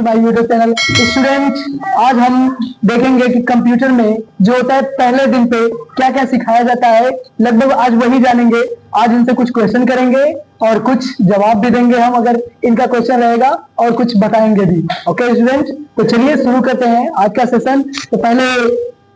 To my YouTube channel. Student, आज हम देखेंगे कि कंप्यूटर में जो होता है पहले दिन पे क्या क्या सिखाया जाता है। लगभग आज वही जानेंगे। आज इनसे कुछ क्वेश्चन करेंगे और कुछ जवाब भी देंगे हम अगर इनका क्वेश्चन रहेगा, और कुछ बताएंगे भी। ओके स्टूडेंट, तो चलिए शुरू करते हैं आज का सेशन। तो पहले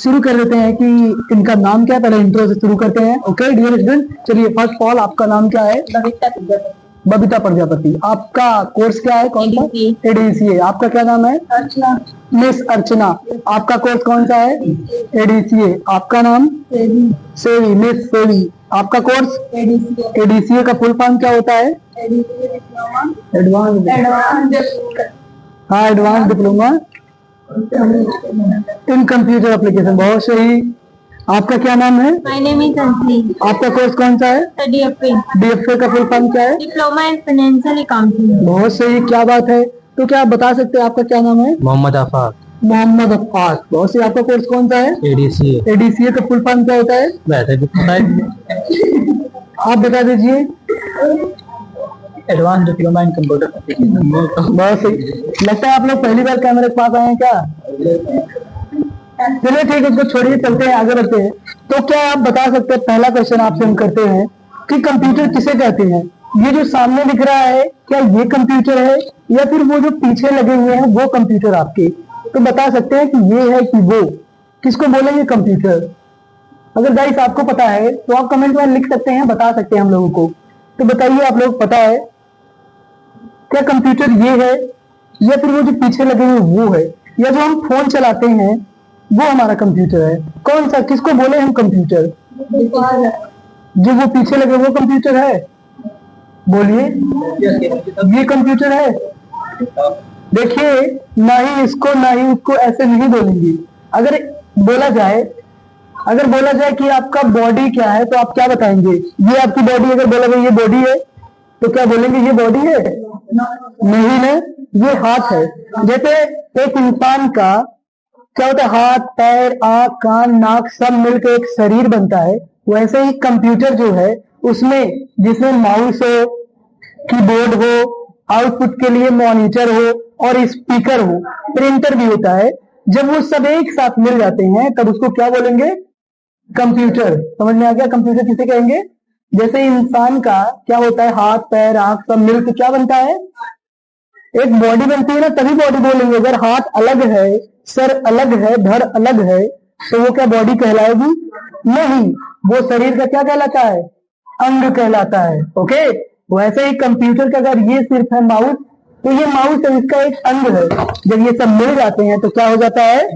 शुरू कर देते हैं कि इनका नाम क्या है। पहले इंट्रो से शुरू करते हैं। ओके डियर स्टूडेंट, चलिए फर्स्ट ऑफ ऑल आपका नाम क्या है? बबीता प्रजापति। आपका कोर्स क्या है, कौन सा? एडीसीए। आपका क्या नाम है? अर्चना। मिस अर्चना। आपका कोर्स कौन सा है? एडीसीए। आपका नाम? सेवी। मिस सेवी। आपका कोर्स? एडीसीए का फुल फॉर्म क्या होता है? एडवांस। हाँ, advance diploma in computer application. बहुत सही। आपका क्या नाम है? My name is Anjali. आपका कोर्स कौन सा है? डीएफए। डीएफए का फुल फॉर्म क्या है? Diploma in financial accounting. बहुत सही, क्या बात है। तो क्या आप बता सकते हैं आपका क्या नाम है? मोहम्मद आफाक। मोहम्मद अफ्फाक। बहुत सही। आपका कोर्स कौन सा है? एडीसीए। एडीसीए का फुल फॉर्म क्या होता है? वैसे भी पता है। आप बता दीजिए। Advance diploma in computer application. बहुत सही। लगता है आप लोग पहली बार कैमरे के पास आए हैं क्या? चलिए ठीक है, उसको छोड़िए, चलते हैं आगे बढ़ते हैं। तो क्या आप बता सकते हैं, पहला क्वेश्चन आपसे हम करते हैं कि कंप्यूटर किसे कहते हैं? ये जो सामने दिख रहा है, क्या ये कंप्यूटर है या फिर वो जो पीछे लगे हुए हैं वो कंप्यूटर आपके? तो बता सकते हैं कि ये है कि वो, किसको बोलेंगे कंप्यूटर? अगर गाइस आपको पता है तो आप कमेंट में लिख सकते हैं, बता सकते हैं हम लोगों को। तो बताइए, आप लोग पता है क्या कंप्यूटर ये है या फिर वो जो पीछे लगे हुए वो है, या जो हम फोन चलाते हैं वो हमारा कंप्यूटर है? कौन सा, किसको बोले हम कंप्यूटर? जो वो पीछे लगे वो कंप्यूटर है? बोलिए, ये कंप्यूटर है। देखिए, ना ही इसको ना ही उसको ऐसे नहीं बोलेंगे। अगर बोला जाए कि आपका बॉडी क्या है, तो आप क्या बताएंगे? ये आपकी बॉडी। अगर बोला जाए ये बॉडी है तो क्या बोलेंगे? ये बॉडी है? नहीं ना, ये हाथ है। जैसे एक इंसान का क्या होता है, हाथ, पैर, आंख, कान, नाक सब मिलकर एक शरीर बनता है। वैसे ही कंप्यूटर जो है उसमें, जिसमें माउस हो, कीबोर्ड हो, आउटपुट के लिए मॉनिटर हो और स्पीकर हो, प्रिंटर भी होता है। जब वो सब एक साथ मिल जाते हैं तब उसको क्या बोलेंगे? कंप्यूटर। समझ में आ गया कंप्यूटर किसे कहेंगे? जैसे इंसान का क्या होता है, हाथ, पैर, आंख सब मिलकर क्या बनता है? एक बॉडी बनती है ना, तभी बॉडी बोलेंगे। अगर हाथ अलग है, सर अलग है, धड़ अलग है, तो वो क्या बॉडी कहलाएगी? नहीं, वो शरीर का क्या कहलाता है? अंग कहलाता है। ओके, वैसे ही कंप्यूटर का अगर ये सिर्फ है माउस, तो ये माउस है, इसका एक अंग है। जब ये सब मिल जाते हैं तो क्या हो जाता है?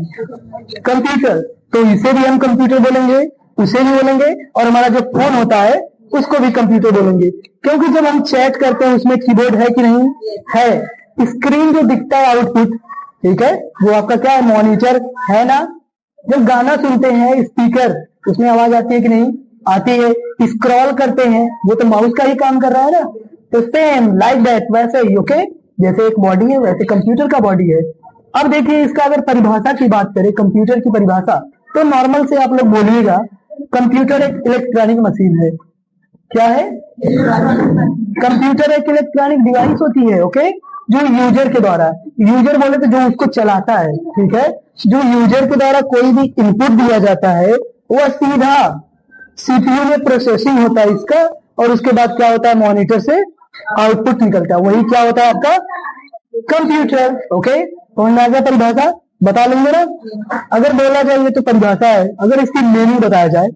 कंप्यूटर। तो इसे भी हम कंप्यूटर बोलेंगे, उसे भी बोलेंगे, और हमारा जो फोन होता है उसको भी कंप्यूटर बोलेंगे। क्योंकि जब हम चैट करते हैं उसमें कीबोर्ड है कि नहीं? है। स्क्रीन जो दिखता है आउटपुट, ठीक है, वो आपका क्या है? मॉनिटर है ना। जब गाना सुनते हैं स्पीकर, उसमें आवाज आती है कि नहीं? आती है। स्क्रॉल करते हैं, वो तो माउस का ही काम कर रहा है ना। तो सेम लाइक दैट, वैसे ही। ओके, जैसे एक बॉडी है वैसे कंप्यूटर का बॉडी है। अब देखिए, इसका अगर परिभाषा की बात करें, कंप्यूटर की परिभाषा, तो नॉर्मल से आप लोग बोलिएगा, कंप्यूटर एक इलेक्ट्रॉनिक मशीन है। क्या है? कंप्यूटर एक इलेक्ट्रॉनिक डिवाइस होती है। ओके, जो यूजर के द्वारा, यूजर बोले तो जो उसको चलाता है, ठीक है, जो यूजर के द्वारा कोई भी इनपुट दिया जाता है वह सीधा सीपीयू में प्रोसेसिंग होता है इसका, और उसके बाद क्या होता है? मॉनिटर से आउटपुट निकलता है। वही क्या होता है? आपका कंप्यूटर। ओके, समझ में आ गया? परिभाषा बता लेंगे ना। अगर बोला जाए ये तो परिभाषा है, अगर इसकी मीनिंग बताया जाए,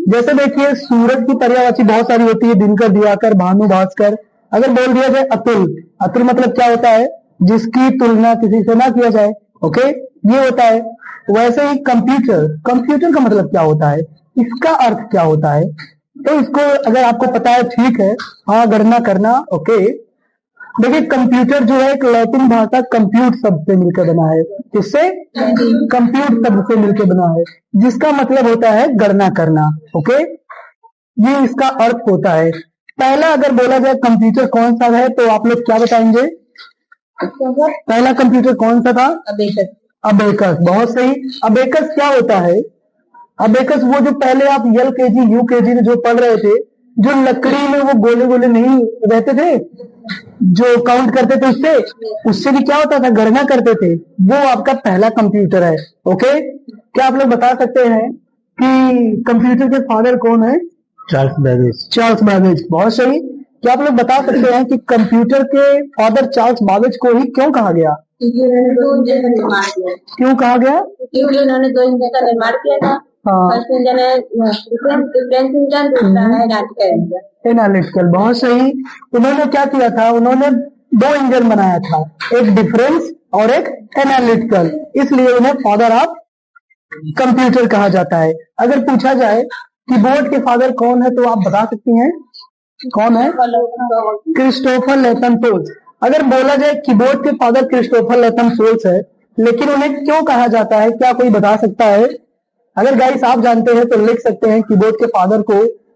जैसे देखिए सूरज की पर्यायवाची बहुत सारी होती है, दिनकर, दिवाकर, भानु, भास्कर। अगर बोल दिया जाए अतुल, अतुल मतलब क्या होता है? जिसकी तुलना किसी से ना किया जाए। ओके, ये होता है। वैसे ही कंप्यूटर, कंप्यूटर का मतलब क्या होता है, इसका अर्थ क्या होता है? तो इसको अगर आपको पता है, ठीक है, हाँ, गणना करना। ओके, देखिए कंप्यूटर जो है एक लैटिन भाषा कंप्यूट शब्द से मिलकर बना है। किससे? कंप्यूट शब्द से मिलकर बना है, जिसका मतलब होता है गणना करना। ओके, ये इसका अर्थ होता है। पहला अगर बोला जाए कंप्यूटर कौन सा है, तो आप लोग क्या बताएंगे? पहला कंप्यूटर कौन सा था? अबेकस। बहुत सही। अबेकस क्या होता है? अबेकस वो जो पहले आप एलकेजी यूकेजी में जो पढ़ रहे थे, जो लकड़ी में वो गोले गोले नहीं रहते थे, जो काउंट करते थे उससे भी क्या होता था, गणना करते थे, वो आपका पहला कंप्यूटर है। ओके, क्या आप लोग बता सकते हैं कि कंप्यूटर के फादर कौन है? Charles Babbage. चार्ल्स बेबेज, बहुत सही। क्या आप लोग बता सकते हैं कि कंप्यूटर के फादर चार्ल्स बेबेज को ही क्यों कहा गया? क्योंकि उन्होंने 2 इंजन का निर्माण किया। क्यों कहा गया? क्योंकि उन्होंने 2 इंजन का निर्माण किया था। हाँ, फर्स्ट इंजन है डिफरेंस इंजन, दूसरा है एनालिटिकल इंजन। एनालिटिकल, बहुत सही। उन्होंने क्या किया था? उन्होंने 2 इंजन बनाया था, एक डिफरेंस और एक एनालिटिकल, इसलिए उन्हें फादर ऑफ कंप्यूटर कहा जाता है। अगर पूछा जाए कीबोर्ड के फादर कौन है तो आप बता सकती हैं कौन है? Christopher Latham Sholes. अगर बोला जाए कीबोर्ड के फादर क्रिस्टोफर लेथम सोल्स है, लेकिन उन्हें क्यों कहा जाता है? क्या कोई बता सकता है? अगर गाइस आप जानते हैं तो लिख सकते हैं कीबोर्ड के फादर को,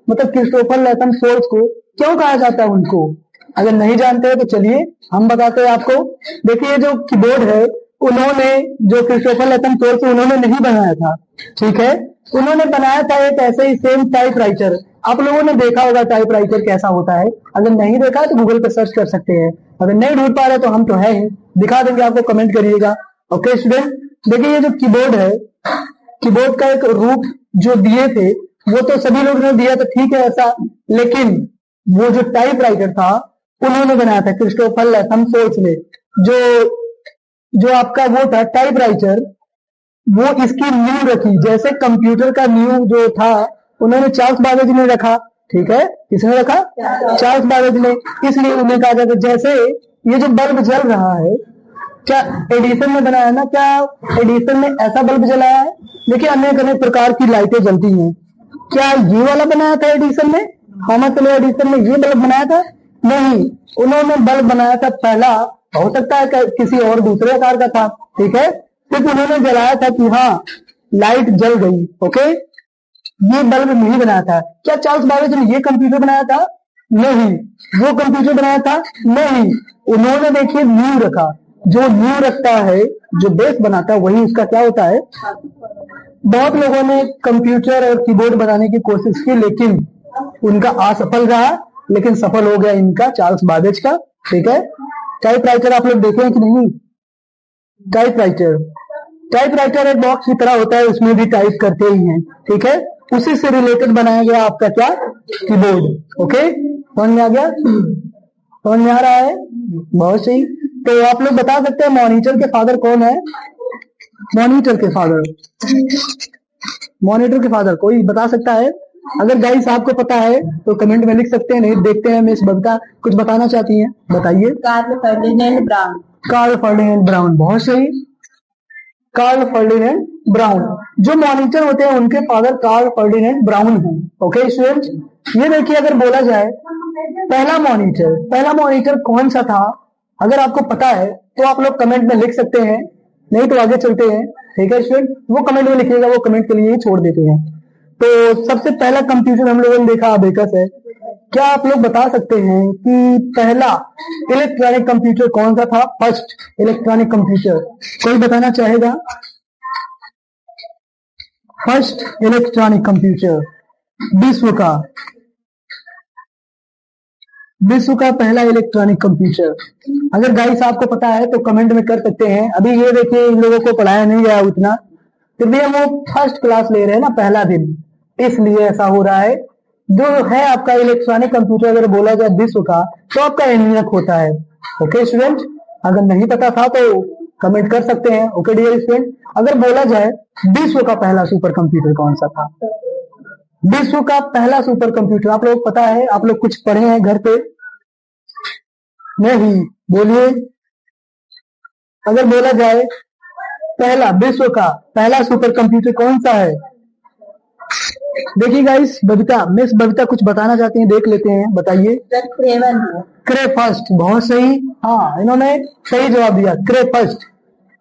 मतलब क्रिस्टोफर लेथम सोल्स को क्यों कहा जाता है उनको। अगर नहीं जानते हैं तो चलिए हम बताते हैं आपको। देखिए, जो कीबोर्ड है उन्होंने, जो क्रिस्टोफर लेथम सोल्स उन्होंने नहीं बनाया था, ठीक है, उन्होंने बनाया था एक ऐसे ही सेम टाइपराइटर। आप लोगों ने देखा होगा टाइपराइटर कैसा होता है, अगर नहीं देखा तो गूगल पर सर्च कर सकते हैं। अगर नहीं ढूंढ पा रहे तो हम तो है ही, दिखा देंगे आपको, कमेंट करिएगा। ओके स्टूडेंट, देखिए ये जो कीबोर्ड है, कीबोर्ड का एक रूप जो दिए थे वो तो सभी लोग ने दिया, तो ठीक है ऐसा, लेकिन वो जो टाइपराइटर था उन्होंने बनाया था क्रिस्टोफर लेथम सोल्स ने। जो आपका वो था टाइपराइटर, वो इसकी नींव रखी, जैसे कंप्यूटर का नींव जो था उन्होंने चार्ल्स बेबेज ने रखा, ठीक है, किसने रखा? चार्ल्स बेबेज ने। इसलिए उन्हें कहा जाता है, जैसे ये जो बल्ब जल रहा है, क्या एडिसन ने बनाया ना? क्या एडिसन ने ऐसा बल्ब जलाया है? देखिए अनेक अनेक प्रकार की लाइटें जलती हैं, क्या ये वाला बनाया था एडिसन ने? थॉमस एल्वा एडिसन ने ये बल्ब बनाया था? नहीं, उन्होंने बल्ब बनाया था पहला, हो सकता है कि किसी और दूसरे आकार का था, ठीक है, सिर्फ उन्होंने जलाया था कि हाँ लाइट जल गई। ओके, ये बल्ब नहीं बनाया था। क्या चार्ल्स बेबेज ने ये कंप्यूटर बनाया था? नहीं। वो कंप्यूटर बनाया था? नहीं। उन्होंने देखिए नींव रखा, जो नींव रखता है, जो बेस बनाता है, वही उसका क्या होता है? बहुत लोगों ने कंप्यूटर और कीबोर्ड बनाने की कोशिश की, लेकिन उनका असफल रहा, लेकिन सफल हो गया इनका, चार्ल्स बेबेज का, ठीक है। टाइपराइटर आप लोग देखे हैं कि नहीं? टाइपराइटर एक बॉक्स की तरह होता है, उसमें भी टाइप करते ही हैं, ठीक है, उसी से रिलेटेड बनाया गया आपका क्या? कीबोर्ड। ओके, समझ में आ गया? समझ में आ रहा है? बहुत सही। तो आप लोग बता सकते हैं मॉनिटर के फादर कौन है? मॉनिटर के फादर कोई बता सकता है? अगर गाइस आपको पता है तो कमेंट में लिख सकते हैं, नहीं देखते हैं मिस बबीता कुछ बताना चाहती हैं, बताइए। Karl Ferdinand Braun. Karl Ferdinand Braun, बहुत सही, कार्ल फर्डिनेंड ब्राउन। जो मॉनिटर होते हैं उनके फादर कार्ल फर्डिनेंड ब्राउन हैं। ओके स्टूडेंट, ये देखिए अगर बोला जाए पहला मॉनिटर कौन सा था, अगर आपको पता है तो आप लोग कमेंट में लिख सकते हैं, नहीं तो आगे चलते हैं, ठीक है स्टूडेंट, वो कमेंट में लिखिएगा, वो कमेंट के लिए ही छोड़ देते हैं। तो सबसे पहला कंप्यूटर हम लोगों ने देखा अबेकस है। क्या आप लोग बता सकते हैं कि पहला इलेक्ट्रॉनिक कंप्यूटर कौन सा था? फर्स्ट इलेक्ट्रॉनिक कंप्यूटर कोई बताना चाहेगा? फर्स्ट इलेक्ट्रॉनिक कंप्यूटर विश्व का पहला इलेक्ट्रॉनिक कंप्यूटर। अगर गाइस आपको पता है तो कमेंट में कर सकते हैं। अभी ये देखिए इन लोगों को पढ़ाया नहीं गया उतना, फिर भी हम वो फर्स्ट क्लास ले रहे हैं ना, पहला दिन, इसलिए ऐसा हो रहा है। जो है आपका इलेक्ट्रॉनिक कंप्यूटर अगर बोला जाए विश्व का, तो आपका ENIAC होता है। ओके स्टूडेंट, अगर नहीं पता था तो कमेंट कर सकते हैं। ओके डियर स्टूडेंट, अगर बोला जाए विश्व का पहला सुपर कंप्यूटर कौन सा था? विश्व का पहला सुपर कंप्यूटर आप लोग पता है? आप लोग कुछ पढ़े हैं घर पे? नहीं, बोलिए। अगर बोला जाए पहला विश्व का पहला सुपर कंप्यूटर कौन सा है? देखिए गाइस, मिस बबीता कुछ बताना चाहती हैं, देख लेते हैं, बताइए। क्रे फर्स्ट, बहुत सही। हाँ, इन्होंने सही जवाब दिया, क्रे फर्स्ट।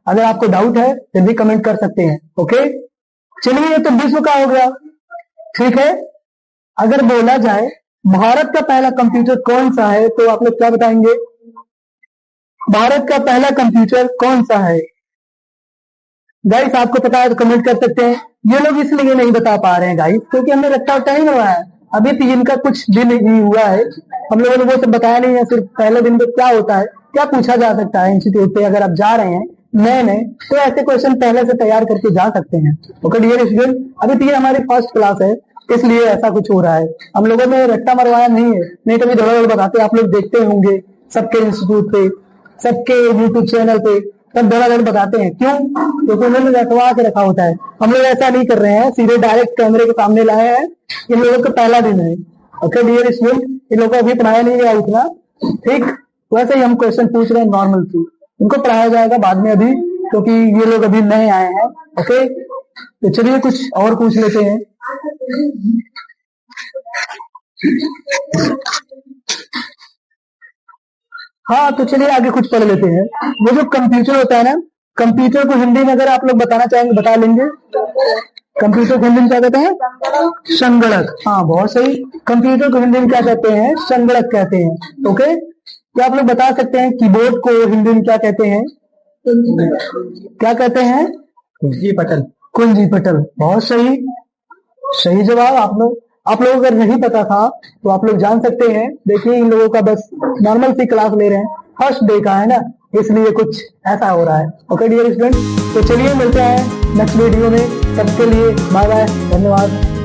अगर आपको डाउट है फिर भी कमेंट कर सकते हैं। ओके, चलिए ये तो विश्व का हो गया, ठीक है। अगर बोला जाए भारत का पहला कंप्यूटर कौन सा है, तो आप लोग क्या बताएंगे? भारत का पहला कंप्यूटर कौन सा है? गाइस आपको पता है तो कमेंट कर सकते हैं। ये लोग इसलिए नहीं बता पा रहे हैं गाइस, क्योंकि हमने रट्टा उट्टा नहीं करवाया है, अभी 3 का कुछ दिन ही हुआ है, हम लोगों ने वो सब बताया नहीं है। सिर्फ पहले दिन पे क्या होता है, क्या पूछा जा सकता है इंस्टीट्यूट पे, अगर आप जा रहे हैं नए नए तो ऐसे क्वेश्चन पहले से तैयार करके जा सकते हैं। ओके डियर स्टूडेंट, अभी तो ये हमारी फर्स्ट क्लास है, इसलिए ऐसा कुछ हो रहा है। हम लोगों ने रट्टा मरवाया नहीं है, नहीं तो भी धड़ाधड़ बताते, आप लोग देखते होंगे सबके इंस्टीट्यूट पे, सबके यूट्यूब चैनल पे सब धड़ाधड़ बताते हैं। क्यों? क्योंकि उन्होंने रटवा के रखा होता है। हम लोग ऐसा नहीं कर रहे हैं, सीधे डायरेक्ट कैमरे के सामने लाए हैं। इन लोगों का पहला दिन है। ओके डियर स्टूडेंट, इन लोगों को अभी पढ़ाया नहीं गया उतना, ठीक। वैसे ही हम क्वेश्चन पूछ रहे हैं नॉर्मल सी, इनको पढ़ाया जाएगा बाद में अभी, क्योंकि ये लोग अभी नए आए हैं। ओके, तो चलिए कुछ और पूछ लेते हैं। हाँ तो चलिए आगे कुछ पढ़ लेते हैं। वो जो कंप्यूटर होता है ना, कंप्यूटर को हिंदी में अगर आप लोग बताना चाहेंगे बता लेंगे। कंप्यूटर को हिंदी में क्या कहते हैं? संगणक। हाँ बहुत सही, कंप्यूटर को हिंदी में क्या कहते हैं? संगणक कहते हैं। ओके, क्या आप लोग बता सकते हैं कीबोर्ड को हिंदी में क्या कहते हैं? क्या कहते हैं? कुंजी पटल। कुंजी पटल। बहुत सही, सही जवाब। आप लोग अगर नहीं पता था तो आप लोग जान सकते हैं। देखिए इन लोगों का बस नॉर्मल सी क्लास ले रहे हैं, फर्स्ट डे का है ना, इसलिए कुछ ऐसा हो रहा है। ओके डियर स्टूडेंट, तो चलिए मिलते हैं नेक्स्ट वीडियो में। तब के लिए बाय बाय, धन्यवाद।